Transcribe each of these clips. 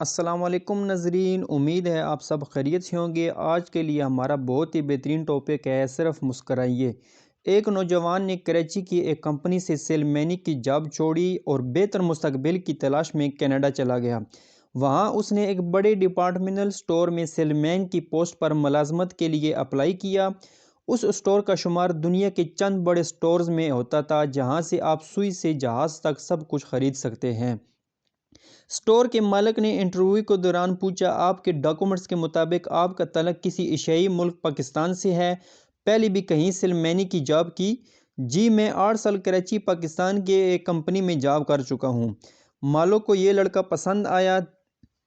السلام علیکم ناظرین، امید ہے آپ سب خیریت سے ہوں گے۔ آج کے لیے ہمارا بہت ہی بہترین ٹاپک ہے صرف مسکرائیے۔ ایک نوجوان نے کراچی کی ایک کمپنی سے سیل مین کی جاب چھوڑی اور بہتر مستقبل کی تلاش میں کینیڈا چلا گیا۔ وہاں اس نے ایک بڑے ڈپارٹمنٹل سٹور میں سیل مین کی پوسٹ پر ملازمت کے لیے اپلائی کیا۔ اس سٹور کا شمار دنیا کے چند بڑے سٹورز میں ہوتا تھا جہاں سے آپ سوئی سے جہاز تک سب کچھ خرید سکتے ہیں۔ سٹور کے مالک نے انٹرویو کے دوران پوچھا، آپ کے ڈاکومنٹس کے مطابق آپ کا تعلق کسی ایشیائی ملک پاکستان سے ہے؟ پہلے بھی کہیں سیل مینی کی جاب کی؟ جی، میں 8 سال کراچی پاکستان کے ایک کمپنی میں جاب کر چکا ہوں۔ مالک کو یہ لڑکا پسند آیا۔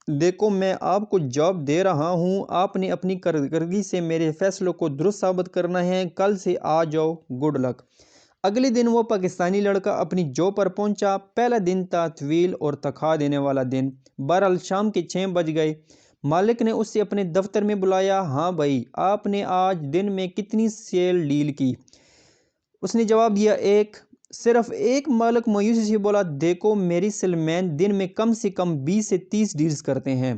دیکھو، میں آپ کو جاب دے رہا ہوں، آپ نے اپنی کارکردگی سے میرے فیصلوں کو درست ثابت کرنا ہے، کل سے آ جاؤ، گڈ لک۔ اگلے دن وہ پاکستانی لڑکا اپنی جاب پر پہنچا۔ پہلا دن تھا طویل اور تھکا دینے والا دن۔ بہرحال شام کے 6 بج گئے۔ مالک نے اسے اپنے دفتر میں بلایا۔ ہاں بھائی، آپ نے آج دن میں کتنی سیل ڈیل کی؟ اس نے جواب دیا، ایک۔ صرف ایک؟ مالک مایوسی سے بولا، دیکھو میری سیل مین دن میں کم سے کم 20 سے 30 ڈیلز کرتے ہیں۔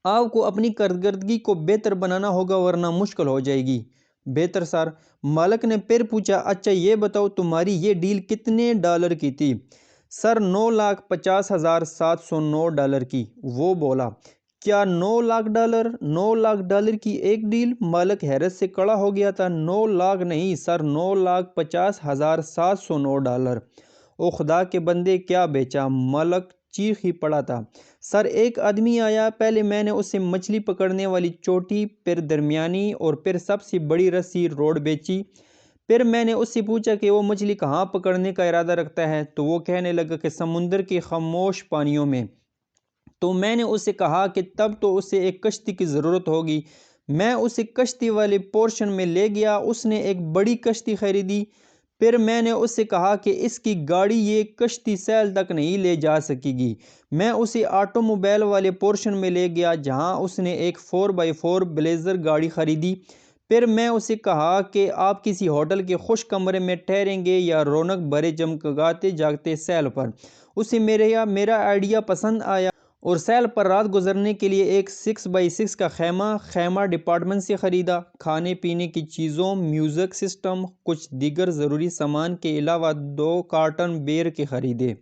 آپ کو اپنی کارکردگی کو بہتر بنانا ہوگا ورنہ مشکل ہو جائے گی۔ بہتر سر۔ مالک نے پھر پوچھا، اچھا یہ بتاؤ تمہاری یہ ڈیل کتنے ڈالر کی تھی؟ سر، 9,50,709 ڈالر کی۔ وہ بولا، کیا 9 لاکھ ڈالر؟ 9 لاکھ ڈالر کی ایک ڈیل؟ مالک حیرت سے کھڑا ہو گیا تھا۔ 9 لاکھ نہیں سر، 9,50,709 ڈالر۔ او خدا کے بندے، کیا بیچا؟ مالک چیخ ہی پڑا تھا۔ سر، ایک آدمی آیا، پہلے میں نے اسے مچھلی پکڑنے والی چوٹی، پھر درمیانی اور پھر سب سے بڑی رسی روڈ بیچی۔ پھر میں نے اس سے پوچھا کہ وہ مچھلی کہاں پکڑنے کا ارادہ رکھتا ہے، تو وہ کہنے لگا کہ سمندر کے خاموش پانیوں میں۔ تو میں نے اسے کہا کہ تب تو اسے ایک کشتی کی ضرورت ہوگی۔ میں اسے کشتی والے پورشن میں لے گیا، اس نے ایک بڑی کشتی خریدی۔ پھر میں نے اس سے کہا کہ اس کی گاڑی یہ کشتی ساحل تک نہیں لے جا سکے گی۔ میں اسے آٹو موبائل والے پورشن میں لے گیا جہاں اس نے ایک 4x4 بلیزر گاڑی خریدی۔ پھر میں اسے کہا کہ آپ کسی ہوٹل کے خوش کمرے میں ٹھہریں گے یا رونق بھرے چمکاتے جاگتے ساحل پر۔ اسے میرا آئیڈیا پسند آیا اور ساحل پر رات گزارنے کے لیے ایک 6x6 کا خیمہ ڈپارٹمنٹ سے خریدا۔ کھانے پینے کی چیزوں، میوزک سسٹم، کچھ دیگر ضروری سامان کے علاوہ 2 کارٹن بیئر کے خریدے۔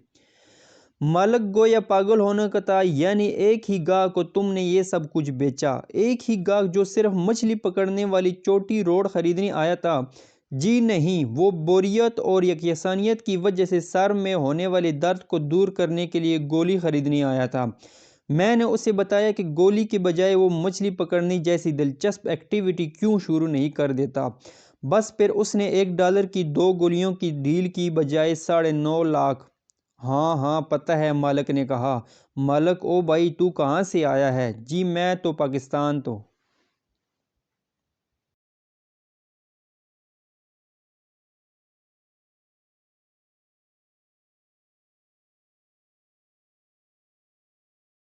مالک گویا پاگل ہونے کا تھا، یعنی ایک ہی گاہک کو تم نے یہ سب کچھ بیچا؟ ایک ہی گاہک جو صرف مچھلی پکڑنے والی چوٹی روڈ خریدنے آیا تھا؟ جی نہیں، وہ بوریت اور یکسانیت کی وجہ سے سر میں ہونے والے درد کو دور کرنے کے لیے گولی خریدنے آیا تھا۔ میں نے اسے بتایا کہ گولی کے بجائے وہ مچھلی پکڑنے جیسی دلچسپ ایکٹیویٹی کیوں شروع نہیں کر دیتا۔ بس پھر اس نے $1 کی 2 گولیوں کی ڈیل کی بجائے 9.5 لاکھ۔ ہاں ہاں پتہ ہے، مالک نے کہا۔ مالک، او بھائی تو کہاں سے آیا ہے؟ جی میں تو پاکستان تو